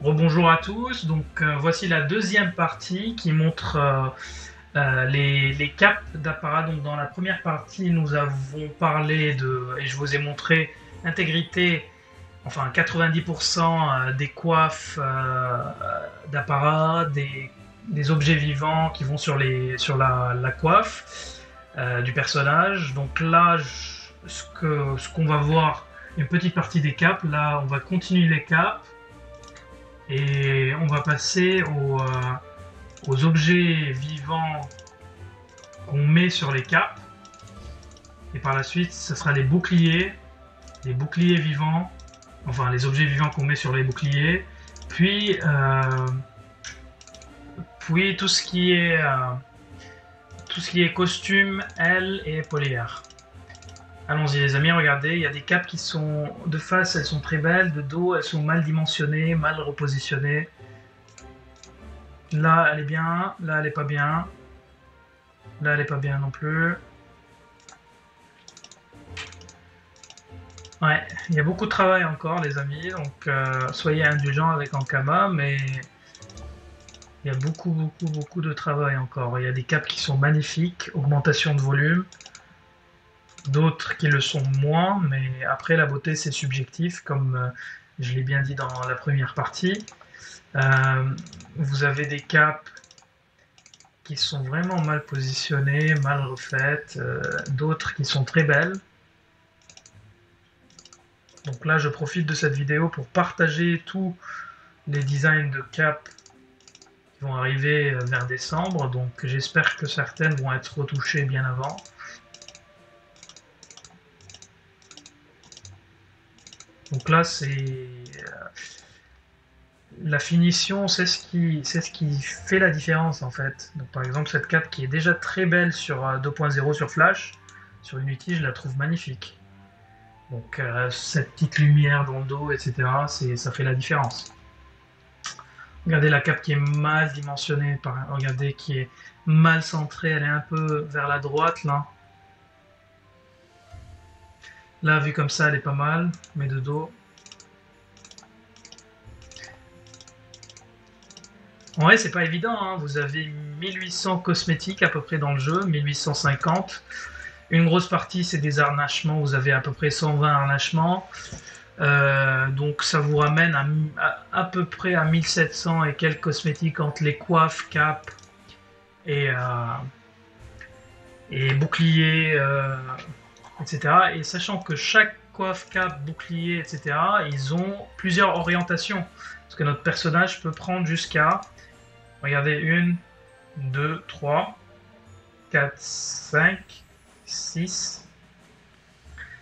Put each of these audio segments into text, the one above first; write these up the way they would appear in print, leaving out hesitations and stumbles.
Rebonjour à tous. Voici la deuxième partie qui montre les caps d'apparat. Donc dans la première partie, nous avons parlé et je vous ai montré l'intégrité, enfin 90% des coiffes d'apparat, des objets vivants qui vont sur la coiffe du personnage. Donc là, ce qu'on va voir, une petite partie des caps. Là, on va continuer les caps. Et on va passer aux objets vivants qu'on met sur les capes. Et par la suite, ce sera les boucliers vivants, enfin les objets vivants qu'on met sur les boucliers. Puis tout ce qui est costume, ailes et épaulières. Allons-y les amis, regardez, il y a des capes qui sont de face, elles sont très belles, de dos, elles sont mal dimensionnées, mal repositionnées. Là, elle est bien, là, elle est pas bien. Là, elle est pas bien non plus. Ouais, il y a beaucoup de travail encore, les amis, donc soyez indulgents avec Ankama, mais il y a beaucoup de travail encore. Il y a des caps qui sont magnifiques, augmentation de volume, d'autres qui le sont moins, mais après, la beauté, c'est subjectif, comme je l'ai bien dit dans la première partie. Vous avez des caps qui sont vraiment mal positionnées, mal refaites, d'autres qui sont très belles. Donc là, je profite de cette vidéo pour partager tous les designs de cap qui vont arriver vers décembre. Donc j'espère que certaines vont être retouchées bien avant. Donc là, c'est la finition, c'est ce qui fait la différence en fait. Donc par exemple, cette cape qui est déjà très belle sur 2.0 sur Flash, sur Unity, je la trouve magnifique. Donc cette petite lumière dans le dos, etc., ça fait la différence. Regardez la cape qui est mal dimensionnée, regardez qui est mal centrée, elle est un peu vers la droite là. Là, vue comme ça, elle est pas mal, mais de dos. En vrai, c'est pas évident, hein. Vous avez 1800 cosmétiques à peu près dans le jeu, 1850. Une grosse partie, c'est des harnachements, vous avez à peu près 120 harnachements. Donc ça vous ramène à peu près à 1700 et quelques cosmétiques entre les coiffes, capes et, boucliers, etc. Et sachant que chaque coiffe, cap, bouclier, etc., ils ont plusieurs orientations. Parce que notre personnage peut prendre jusqu'à, regardez, 1, 2, 3, 4, 5, 6,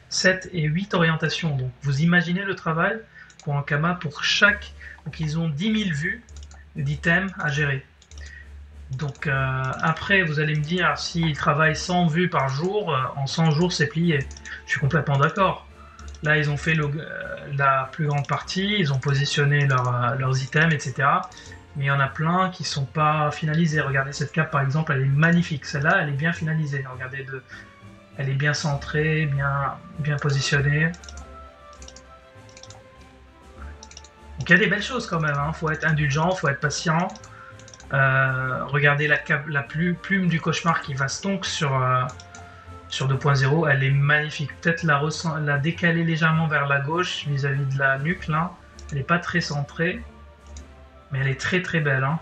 7 et 8 orientations. Donc vous imaginez le travail pour Ankama pour chaque. Donc ils ont 10 000 vues d'items à gérer. Donc après vous allez me dire s'ils travaillent 100 vues par jour, en 100 jours c'est plié. Je suis complètement d'accord. Là ils ont fait la plus grande partie, ils ont positionné leurs items, etc. Mais il y en a plein qui sont pas finalisés. Regardez cette cape par exemple, elle est magnifique. Celle-là elle est bien finalisée. Regardez elle est bien centrée, bien positionnée. Donc il y a des belles choses quand même, hein. Faut être indulgent, faut être patient. Regardez la plume du cauchemar qui va stonk sur 2.0, elle est magnifique. Peut-être la décaler légèrement vers la gauche vis-à-vis de la nuque là. Elle n'est pas très centrée, mais elle est très très belle, hein.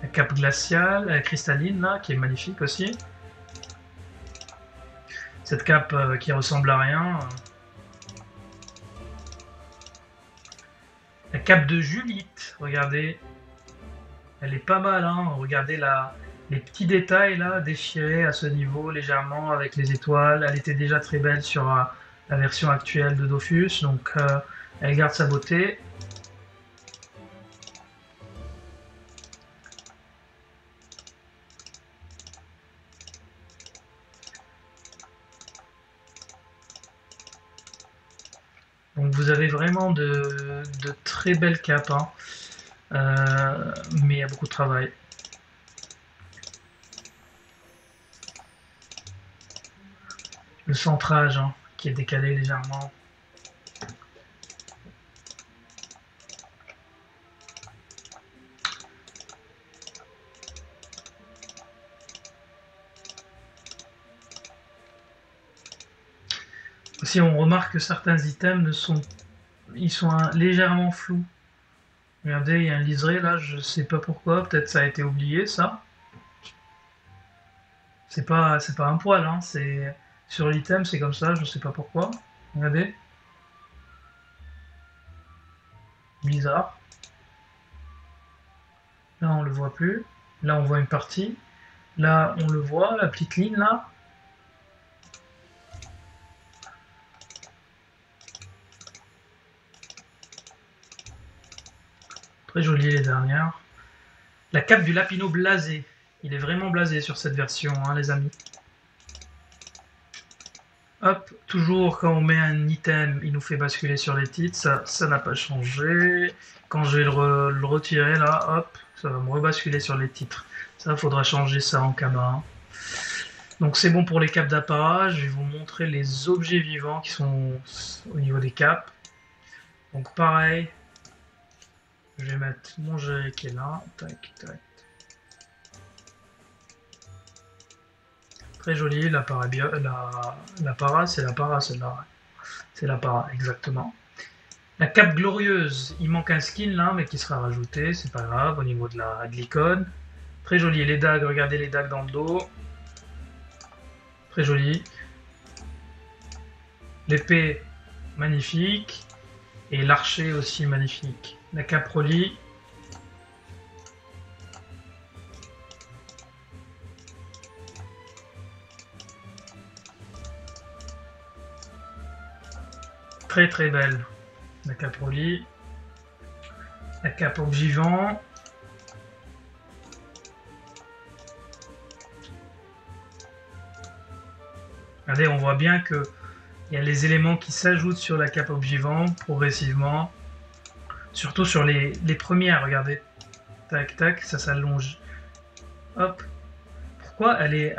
La cape glaciale, cristalline là, qui est magnifique aussi. Cette cape qui ressemble à rien. La cape de Julite, regardez. Elle est pas mal, hein. Regardez les petits détails là, déchirés à ce niveau légèrement avec les étoiles. Elle était déjà très belle sur la version actuelle de Dofus, donc elle garde sa beauté. Donc vous avez vraiment de très belles capes, hein. Mais il y a beaucoup de travail. Le centrage, hein. qui est décalé légèrement. Aussi, on remarque que certains items sont légèrement flous. Regardez, il y a un liseré là, je sais pas pourquoi, peut-être ça a été oublié ça. C'est pas un poil, hein, c'est sur l'item, c'est comme ça, je sais pas pourquoi. Regardez. Bizarre. Là, on le voit plus. Là, on voit une partie. Là, on le voit, la petite ligne là. Très jolie les dernières. La cape du Lapino blasé. Il est vraiment blasé sur cette version, hein, les amis. Hop, toujours quand on met un item, il nous fait basculer sur les titres. Ça n'a pas changé. Quand je vais le retirer là, hop, ça va me rebasculer sur les titres. Ça, faudra changer ça en Kama. Donc c'est bon pour les capes d'apparat. Je vais vous montrer les objets vivants qui sont au niveau des capes. Donc pareil. Je vais mettre mon jet qui est là. Tac, tac. Très joli, la para, c'est la para, celle-là. C'est la para, exactement. La cape glorieuse, il manque un skin là, mais qui sera rajouté, c'est pas grave, au niveau de l'icône. Très joli, les dagues, regardez les dagues dans le dos. Très joli. L'épée, magnifique. Et l'archer aussi magnifique. La cape Rolly. Très très belle. La cape Rolly. La cape Ogivant. Regardez, on voit bien que il y a les éléments qui s'ajoutent sur la cape Ogivant progressivement. Surtout sur les premières, regardez. Tac, tac, ça s'allonge. Hop. Pourquoi j'ai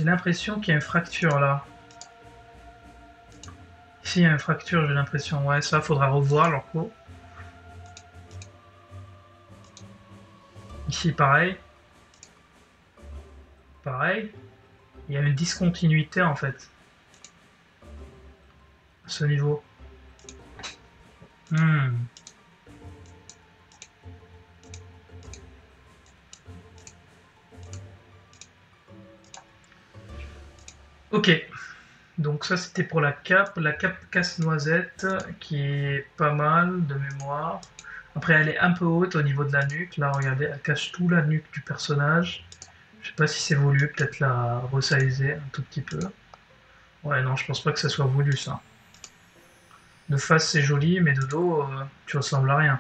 l'impression qu'il y a une fracture là. Ici, il y a une fracture, j'ai l'impression. Ouais, ça, faudra revoir leur peau. Ici, pareil. Pareil. Il y a une discontinuité, en fait. À ce niveau. Ok, donc ça c'était pour la cape casse-noisette qui est pas mal de mémoire. Après elle est un peu haute au niveau de la nuque, là regardez, elle cache tout la nuque du personnage. Je sais pas si c'est voulu, peut-être la resizer un tout petit peu. Ouais non, je pense pas que ça soit voulu ça. De face c'est joli, mais de dos tu ressembles à rien.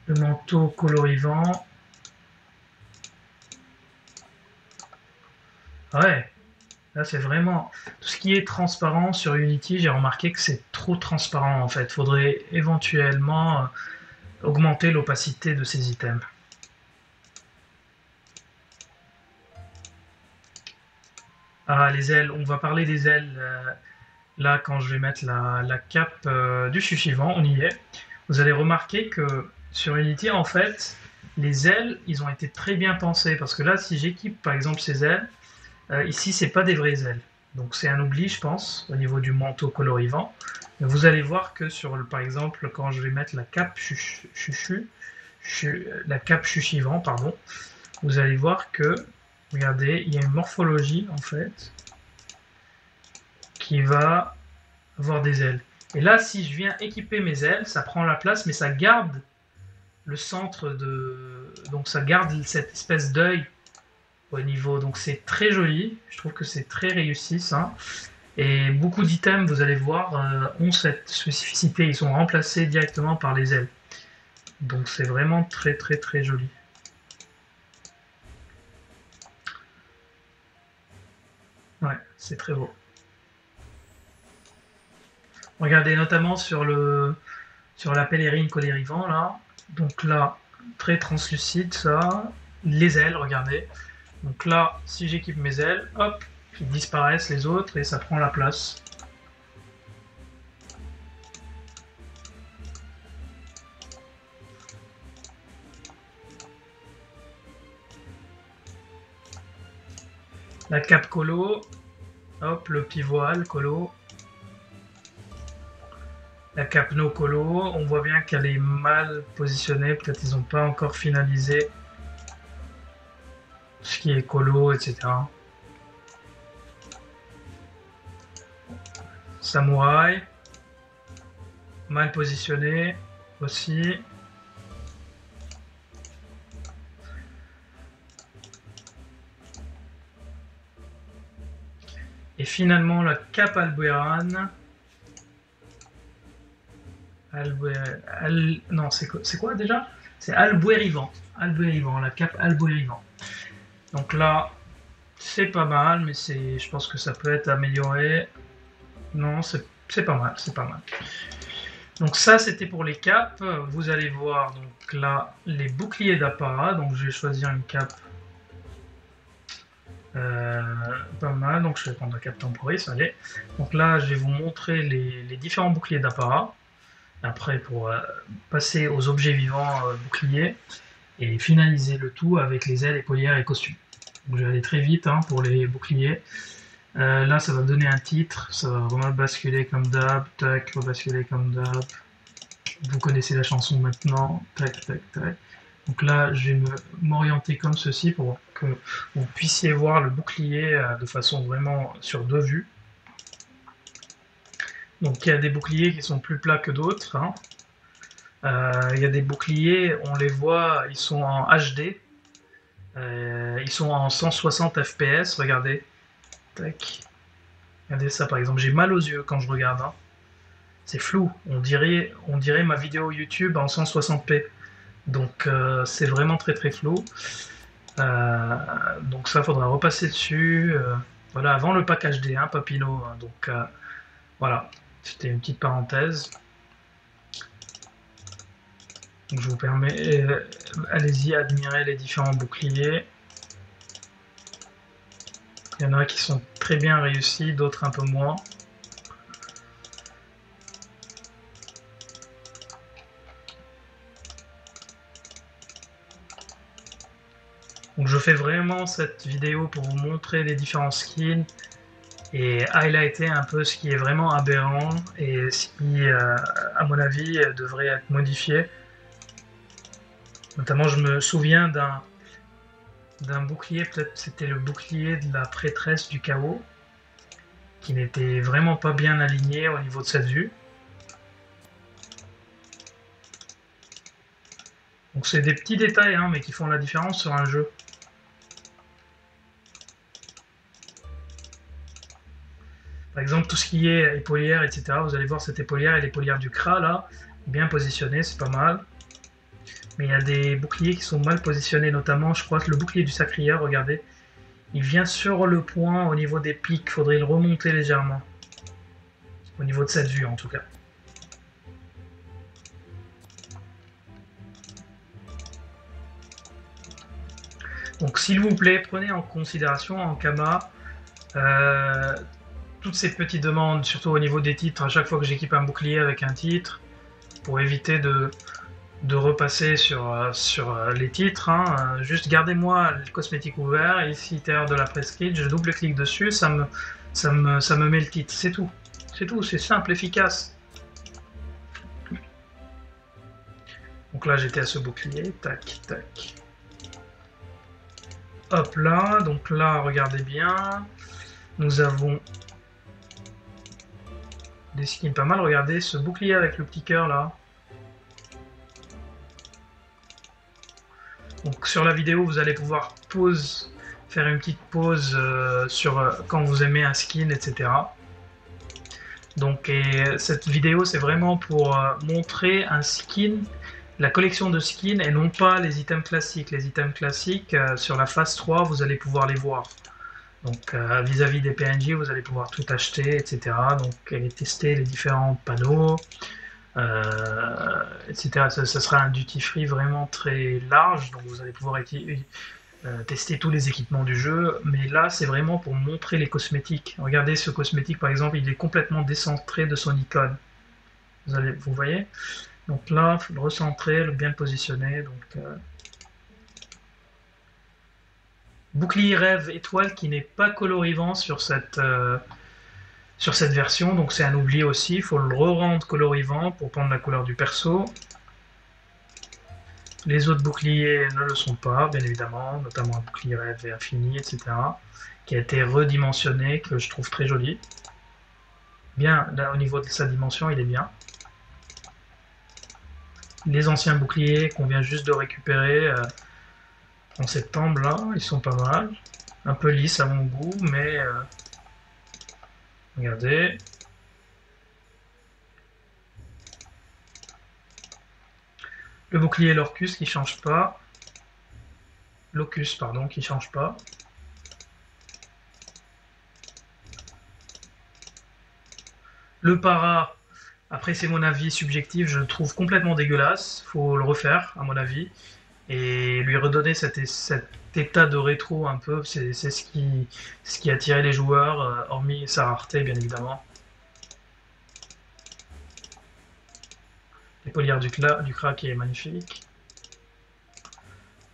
Le manteau colorivant. Ouais, là c'est vraiment... Tout ce qui est transparent sur Unity, j'ai remarqué que c'est trop transparent en fait. Faudrait éventuellement augmenter l'opacité de ces items. Ah, les ailes, on va parler des ailes. Là, quand je vais mettre la cape du suivant, on y est. Vous allez remarquer que sur Unity, en fait, les ailes, ils ont été très bien pensés. Parce que là, si j'équipe par exemple ces ailes, ici, c'est pas des vraies ailes. Donc c'est un oubli, je pense, au niveau du manteau colorivant. Mais vous allez voir que par exemple, quand je vais mettre la cape chuchivant, pardon, vous allez voir que, regardez, il y a une morphologie, en fait, qui va avoir des ailes. Et là, si je viens équiper mes ailes, ça prend la place, mais ça garde le centre de... Donc ça garde cette espèce d'œil au niveau, donc c'est très joli, je trouve que c'est très réussi ça, et beaucoup d'items, vous allez voir, ont cette spécificité, ils sont remplacés directement par les ailes, donc c'est vraiment très très très joli. Ouais, c'est très beau. Regardez notamment sur la pèlerine colérivant là, donc là, très translucide ça, les ailes, regardez. Donc là, si j'équipe mes ailes, hop, Ils disparaissent les autres et ça prend la place. La cape colo, hop, le petit voile colo. La cape no colo, on voit bien qu'elle est mal positionnée, peut-être ils n'ont pas encore finalisé ce qui est colo, etc. Samouraï, mal positionné aussi. Et finalement la cape Albueran. Non, c'est quoi déjà? C'est Albuérivant. Albuérivant, la cape Albuérivant. Donc là, c'est pas mal, mais je pense que ça peut être amélioré. Non, c'est pas mal, c'est pas mal. Donc ça, c'était pour les capes. Vous allez voir donc là les boucliers d'apparat. Donc je vais choisir une cape pas mal. Donc je vais prendre la cape temporis. Allez. Donc là, je vais vous montrer les différents boucliers d'apparat. Après, pour passer aux objets vivants boucliers et finaliser le tout avec les ailes, épaulières et costumes. Donc, je vais aller très vite hein, pour les boucliers. Là, ça va me donner un titre, ça va vraiment basculer comme d'hab, tac, rebasculer comme d'hab. Vous connaissez la chanson maintenant, tac, tac, tac. Donc là, je vais m'orienter comme ceci pour que vous puissiez voir le bouclier de façon vraiment sur deux vues. Donc il y a des boucliers qui sont plus plats que d'autres. Hein. Il y a des boucliers, on les voit, ils sont en HD. Ils sont en 160 fps, regardez. Tac. Regardez ça par exemple, j'ai mal aux yeux quand je regarde. Hein. C'est flou, on dirait ma vidéo YouTube en 160p. Donc c'est vraiment très très flou. Donc ça, faudra repasser dessus. Voilà, avant le pack HD, hein, Papino. Hein, donc voilà. C'était une petite parenthèse. Donc je vous permets, allez-y, admirer les différents boucliers. Il y en a qui sont très bien réussis, d'autres un peu moins. Donc je fais vraiment cette vidéo pour vous montrer les différents skins et highlighter un peu ce qui est vraiment aberrant et ce qui, à mon avis, devrait être modifié. Notamment, je me souviens d'un bouclier, peut-être c'était le bouclier de la prêtresse du chaos, qui n'était vraiment pas bien aligné au niveau de cette vue. Donc c'est des petits détails, hein, mais qui font la différence sur un jeu. Par exemple, tout ce qui est épaulière, etc. Vous allez voir cette épaulière et l'épaulière du Kra, là, bien positionnée, c'est pas mal. Mais il y a des boucliers qui sont mal positionnés, notamment, je crois que le bouclier du Sacrière, regardez, il vient sur le point au niveau des pics, il faudrait le remonter légèrement. Au niveau de cette vue, en tout cas. Donc, s'il vous plaît, prenez en considération, en Kama, toutes ces petites demandes, surtout au niveau des titres, à chaque fois que j'équipe un bouclier avec un titre, pour éviter de repasser sur les titres. Hein. Juste gardez-moi le cosmétique ouvert, ici terre de la prescrite, je double-clique dessus, ça me met le titre, c'est tout. C'est tout, c'est simple, efficace. Donc là j'étais à ce bouclier, tac, tac. Hop là, donc là regardez bien, nous avons des skins pas mal, regardez ce bouclier avec le petit cœur là. Donc sur la vidéo, vous allez pouvoir faire une petite pause sur quand vous aimez un skin, etc. Donc cette vidéo, c'est vraiment pour montrer un skin, la collection de skins, et non pas les items classiques. Les items classiques, sur la phase 3, vous allez pouvoir les voir. Donc vis-à-vis des PNJ, vous allez pouvoir tout acheter, etc. Donc et tester les différents panneaux. Etc. Ça sera un duty free vraiment très large, donc vous allez pouvoir tester tous les équipements du jeu, mais là c'est vraiment pour montrer les cosmétiques. Regardez ce cosmétique par exemple, il est complètement décentré de son icône. Vous voyez? Donc là, il faut le recentrer, le bien le positionner. Donc, bouclier rêve étoile qui n'est pas colorivant sur cette version, donc c'est un oubli aussi. Il faut le re-rendre colorivant pour prendre la couleur du perso. Les autres boucliers ne le sont pas, bien évidemment, notamment un bouclier rêve et infini, etc. Qui a été redimensionné, que je trouve très joli. Bien, là au niveau de sa dimension, il est bien. Les anciens boucliers qu'on vient juste de récupérer en septembre, là, ils sont pas mal. Un peu lisses à mon goût, mais regardez. Le bouclier Locus qui change pas. Locus, pardon, qui change pas. Le para, après c'est mon avis subjectif, je le trouve complètement dégueulasse. Faut le refaire, à mon avis. Et lui redonner cet état de rétro un peu, c'est ce qui attirait les joueurs, hormis sa rareté bien évidemment. L'épaulière du crack est magnifique.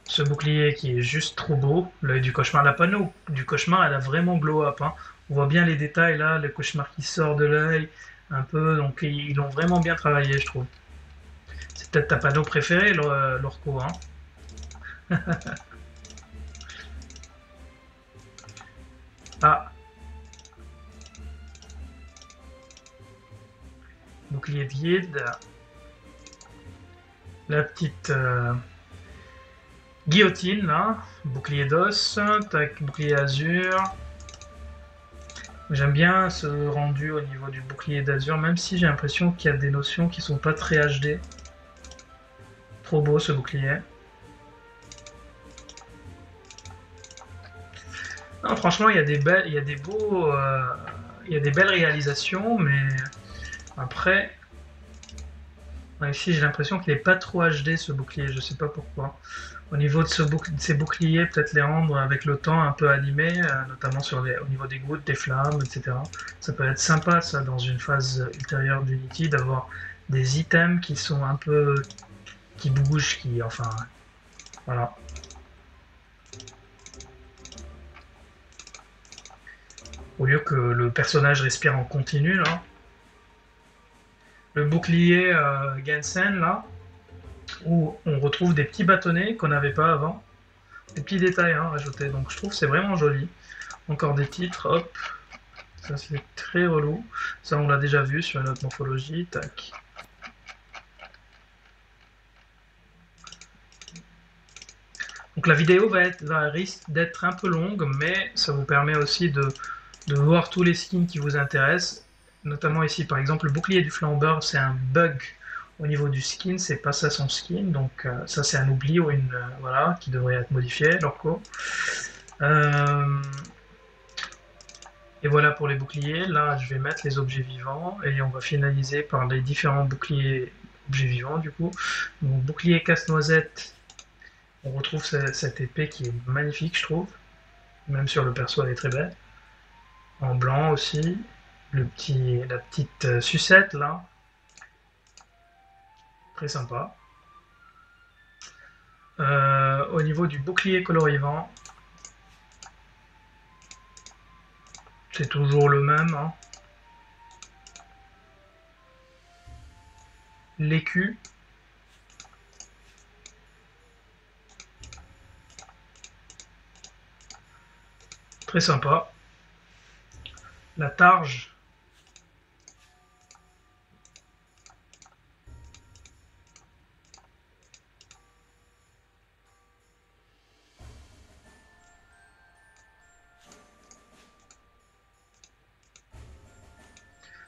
Ce bouclier qui est juste trop beau, l'œil du cauchemar, la panneau du cauchemar elle a vraiment glow up, hein. On voit bien les détails là, le cauchemar qui sort de l'œil, un peu, donc ils l'ont vraiment bien travaillé je trouve. C'est peut-être ta panneau préférée Lorco, hein. Ah, bouclier vide. La petite guillotine là, bouclier d'os, tac, bouclier azur. J'aime bien ce rendu au niveau du bouclier d'azur, même si j'ai l'impression qu'il y a des notions qui sont pas très HD. Trop beau ce bouclier. Non, franchement, il y a des belles, il y a des beaux, il y a des belles réalisations, mais après, ici j'ai l'impression qu'il n'est pas trop HD ce bouclier, je sais pas pourquoi. Au niveau de ces boucliers, peut-être les rendre avec le temps un peu animés, notamment au niveau des gouttes, des flammes, etc. Ça peut être sympa ça dans une phase ultérieure d'Unity d'avoir des items qui sont un peu, qui bougent, enfin, voilà. Au lieu que le personnage respire en continu là. Le bouclier Gensen là, où on retrouve des petits bâtonnets qu'on n'avait pas avant. Des petits détails hein, rajoutés, donc je trouve que c'est vraiment joli. Encore des titres, hop. Ça c'est très relou. Ça on l'a déjà vu sur une autre morphologie, tac. Donc la vidéo risque d'être un peu longue, mais ça vous permet aussi de voir tous les skins qui vous intéressent. Notamment ici par exemple le bouclier du flambeur, c'est un bug au niveau du skin, c'est pas ça son skin, donc ça c'est un oubli ou voilà, qui devrait être modifié, Lorco. Et voilà pour les boucliers, là je vais mettre les objets vivants et on va finaliser par les différents boucliers objets vivants du coup. Donc bouclier casse-noisette, on retrouve cette épée qui est magnifique je trouve, même sur le perso elle est très belle. En blanc aussi, la petite sucette là, très sympa. Au niveau du bouclier colorivant, c'est toujours le même, hein. L'écu, très sympa. La targe,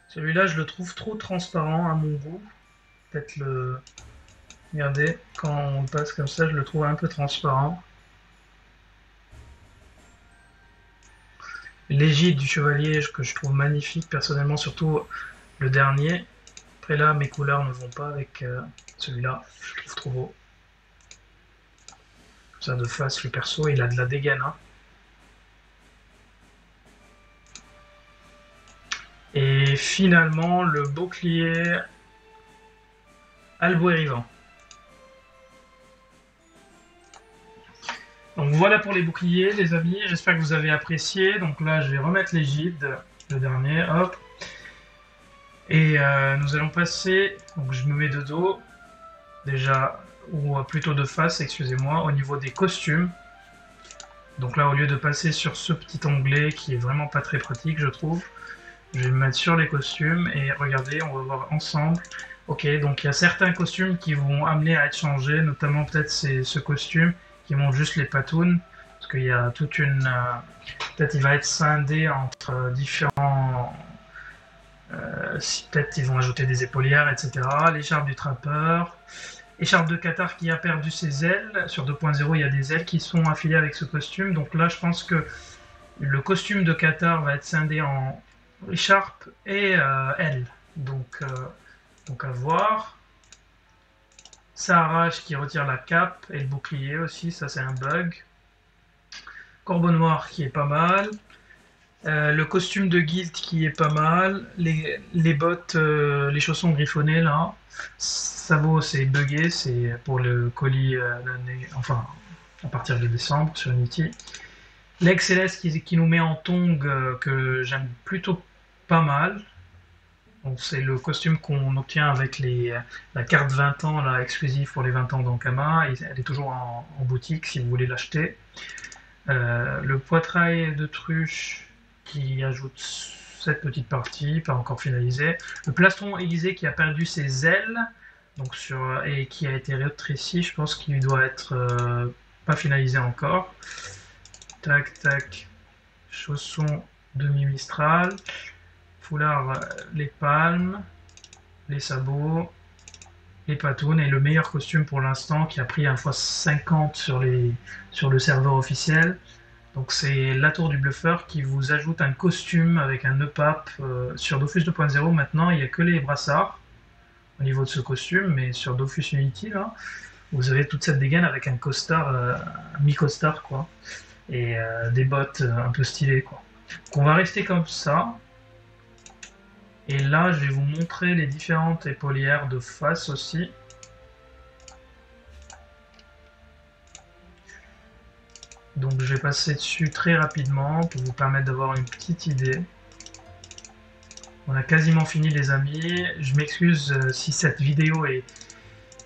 celui-là je le trouve trop transparent à mon goût. Peut-être le... Regardez, quand on passe comme ça, je le trouve un peu transparent. L'égide du chevalier que je trouve magnifique personnellement, surtout le dernier. Après là, mes couleurs ne vont pas avec celui-là, je le trouve trop beau. Ça de face, le perso, il a de la dégaine. Hein. Et finalement, le bouclier Alboérivant. Donc voilà pour les boucliers, les amis. J'espère que vous avez apprécié. Donc là, je vais remettre l'égide, le dernier, hop. Et nous allons passer. Donc je me mets de dos, déjà, ou plutôt de face, excusez-moi, au niveau des costumes. Donc là, au lieu de passer sur ce petit onglet qui est vraiment pas très pratique, je trouve, je vais me mettre sur les costumes et regardez, on va voir ensemble. Ok, donc il y a certains costumes qui vont amener à être changés, notamment peut-être ce costume qui montre juste les patounes, parce qu'il y a toute une... peut-être il va être scindé entre différents... peut-être ils vont ajouter des épaulières, etc. L'écharpe du trappeur, écharpe de Qatar qui a perdu ses ailes. Sur 2.0, il y a des ailes qui sont affiliées avec ce costume. Donc là, je pense que le costume de Qatar va être scindé en écharpe et ailes. Donc à voir. Saharaj qui retire la cape et le bouclier aussi, ça c'est un bug. Corbeau noir qui est pas mal. Le costume de Guild qui est pas mal. Les bottes, les chaussons griffonnés là. Sabot c'est buggé, c'est pour le colis enfin à partir de décembre sur Unity. L'Aigle Céleste qui nous met en tongue que j'aime plutôt pas mal. C'est le costume qu'on obtient avec la carte 20 ans là, exclusive pour les 20 ans d'Ankama. Elle est toujours en boutique si vous voulez l'acheter. Le poitrail de truche qui ajoute cette petite partie, pas encore finalisée. Le plastron aiguisé qui a perdu ses ailes donc et qui a été rétréci, je pense qu'il doit être pas finalisé encore. Tac, tac. Chaussons demi-mistral. Foulard, les palmes, les sabots, les patounes et le meilleur costume pour l'instant qui a pris un fois 50 sur le serveur officiel. Donc c'est la tour du bluffeur qui vous ajoute un costume avec un nœud pape. Sur Dofus 2.0 maintenant il n'y a que les brassards au niveau de ce costume, mais sur Dofus Unity là, vous avez toute cette dégaine avec un costard, un mi-costard quoi, et des bottes un peu stylées quoi. Donc on va rester comme ça. Et là, je vais vous montrer les différentes épaulières de face aussi. Donc je vais passer dessus très rapidement pour vous permettre d'avoir une petite idée. On a quasiment fini les amis. Je m'excuse si cette vidéo est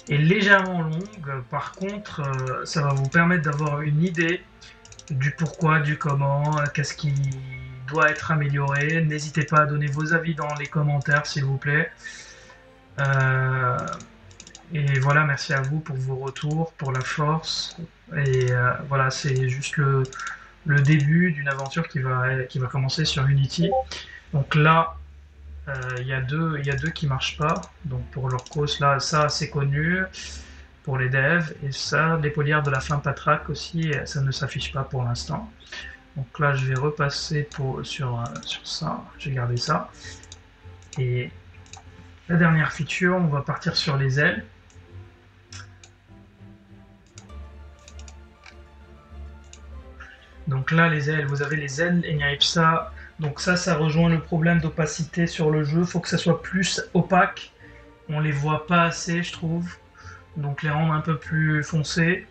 légèrement longue. Par contre, ça va vous permettre d'avoir une idée du pourquoi, du comment, qu'est-ce qui doit être amélioré. N'hésitez pas à donner vos avis dans les commentaires s'il vous plaît. Et voilà, merci à vous pour vos retours, pour la force. Et voilà, c'est juste le début d'une aventure qui va commencer sur Unity. Donc là, il y a deux qui marchent pas. Donc pour leur cause, là, ça c'est connu pour les devs. Et ça, l'épaulière de la fin Patrak aussi, ça ne s'affiche pas pour l'instant. Donc là, je vais repasser sur ça. J'ai gardé ça. Et la dernière feature, on va partir sur les ailes. Donc là, les ailes, vous avez les ailes Enyaripsa. Donc ça rejoint le problème d'opacité sur le jeu. Il faut que ça soit plus opaque. On les voit pas assez, je trouve. Donc les rendre un peu plus foncés.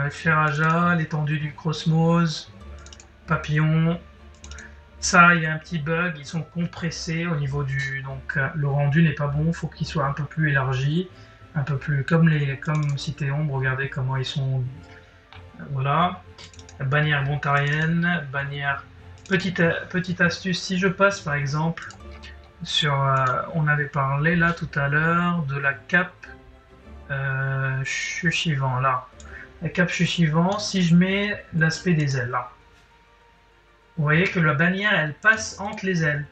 Feraja, l'étendue du Cosmos, Papillon. Ça, il y a un petit bug, ils sont compressés au niveau du... Donc le rendu n'est pas bon, il faut qu'il soit un peu plus élargi, un peu plus comme Cité Ombre, regardez comment ils sont... Voilà. Bannière brontarienne, bannière... Petite astuce, si je passe par exemple sur... on avait parlé là tout à l'heure de la cape Chuchivant, là. La cape Chuchivant, si je mets l'aspect des ailes, là. Vous voyez que la bannière, elle passe entre les ailes.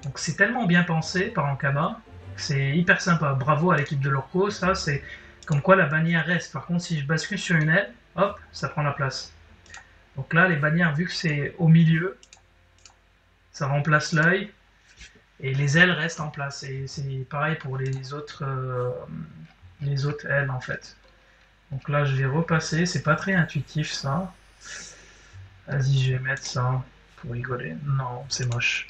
Donc c'est tellement bien pensé par Ankama, c'est hyper sympa. Bravo à l'équipe de Lorco, ça c'est comme quoi la bannière reste. Par contre, si je bascule sur une aile, hop, ça prend la place. Donc là, les bannières, vu que c'est au milieu, ça remplace l'œil et les ailes restent en place. Et c'est pareil pour les autres ailes en fait. Donc là, je vais repasser. C'est pas très intuitif, ça. Vas-y, je vais mettre ça pour rigoler. Non, c'est moche.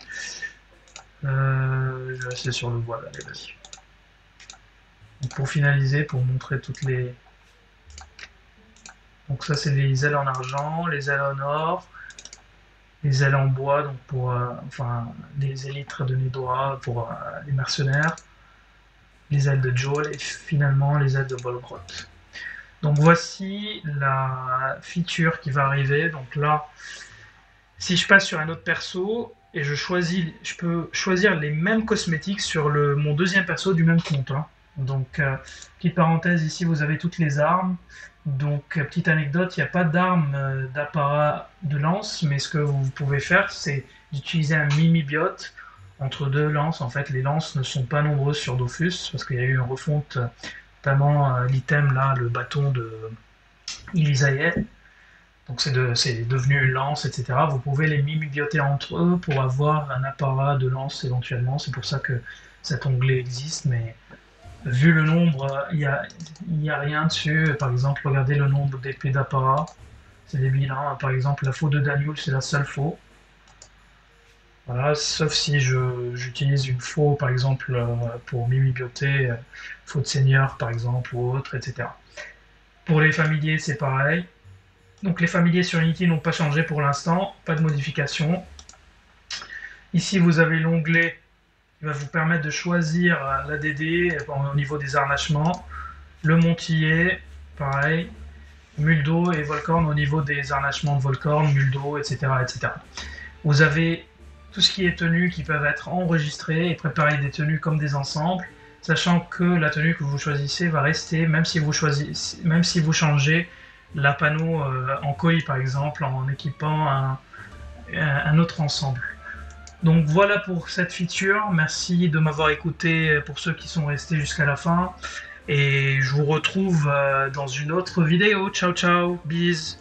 Je vais rester sur le voile. Allez, vas-y. Donc pour finaliser, pour montrer toutes les... Donc ça, c'est les ailes en argent, les ailes en or, les ailes en bois, donc pour... enfin, les élytres de Nedora pour les mercenaires, les ailes de Joel et finalement les ailes de Volgroth. Donc voici la feature qui va arriver. Donc là, si je passe sur un autre perso et je peux choisir les mêmes cosmétiques sur mon deuxième perso du même compte. Hein. Donc, petite parenthèse, ici vous avez toutes les armes. Donc, petite anecdote, il n'y a pas d'arme d'apparat de lance, mais ce que vous pouvez faire, c'est d'utiliser un mimi-biote entre deux lances. En fait, les lances ne sont pas nombreuses sur Dofus, parce qu'il y a eu une refonte, notamment l'item là, le bâton de Ilisaïe. Donc c'est devenu une lance, etc. Vous pouvez les mimibioter entre eux pour avoir un apparat de lance éventuellement. C'est pour ça que cet onglet existe, mais vu le nombre, il y a rien dessus. Par exemple, regardez le nombre d'épées d'apparat. C'est débile, hein. Par exemple, la faux de Daniel, c'est la seule faux. Voilà, sauf si j'utilise une faux, par exemple, pour mimibioter, faux de seigneur, par exemple, ou autre, etc. Pour les familiers, c'est pareil. Donc les familiers sur Unity n'ont pas changé pour l'instant, pas de modification. Ici vous avez l'onglet qui va vous permettre de choisir l'ADD au niveau des harnachements, le Montillet, pareil, Muldo et Volcorn au niveau des harnachements de Volcorn, Muldo, etc., etc. Vous avez tout ce qui est tenues qui peuvent être enregistrées et préparer des tenues comme des ensembles, sachant que la tenue que vous choisissez va rester même si vous changez la panneau en koi par exemple en équipant un autre ensemble. Donc voilà pour cette feature, merci de m'avoir écouté pour ceux qui sont restés jusqu'à la fin et je vous retrouve dans une autre vidéo. Ciao ciao, bis.